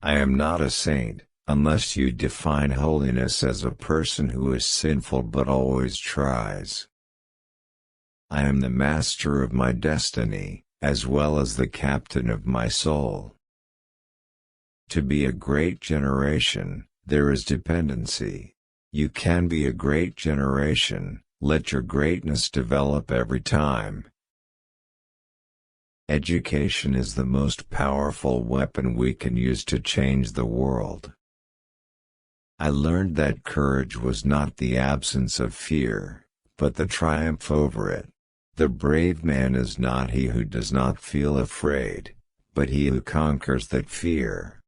I am not a saint, unless you define holiness as a person who is sinful but always tries. I am the master of my destiny, as well as the captain of my soul. To be a great generation, there is dependency. You can be a great generation, let your greatness develop every time. Education is the most powerful weapon we can use to change the world. I learned that courage was not the absence of fear, but the triumph over it. The brave man is not he who does not feel afraid, but he who conquers that fear.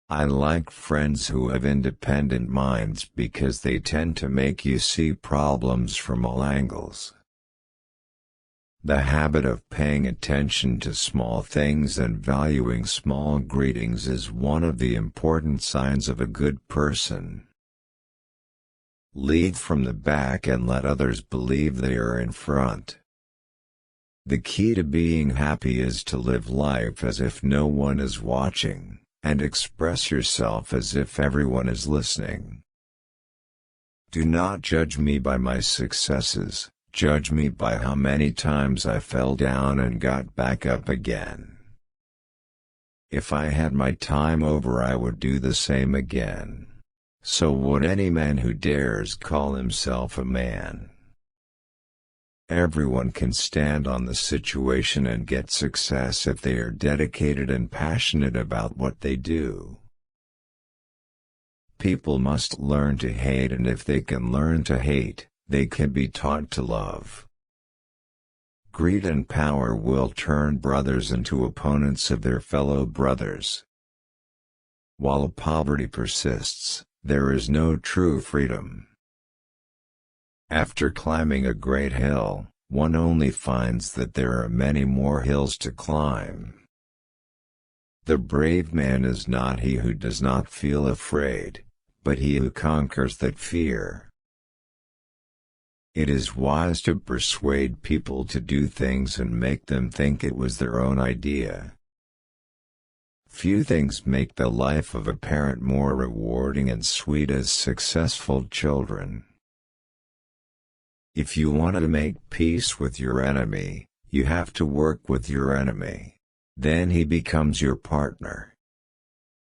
I like friends who have independent minds because they tend to make you see problems from all angles. The habit of paying attention to small things and valuing small greetings is one of the important signs of a good person. Lead from the back and let others believe they are in front. The key to being happy is to live life as if no one is watching, and express yourself as if everyone is listening. Do not judge me by my successes. Judge me by how many times I fell down and got back up again. If I had my time over, I would do the same again. So would any man who dares call himself a man. Everyone can stand on the situation and get success if they are dedicated and passionate about what they do. People must learn to hate, and if they can learn to hate, they can be taught to love. Greed and power will turn brothers into opponents of their fellow brothers. While poverty persists, there is no true freedom. After climbing a great hill, one only finds that there are many more hills to climb. The brave man is not he who does not feel afraid, but he who conquers that fear. It is wise to persuade people to do things and make them think it was their own idea. Few things make the life of a parent more rewarding and sweet as successful children. If you want to make peace with your enemy, you have to work with your enemy. Then he becomes your partner.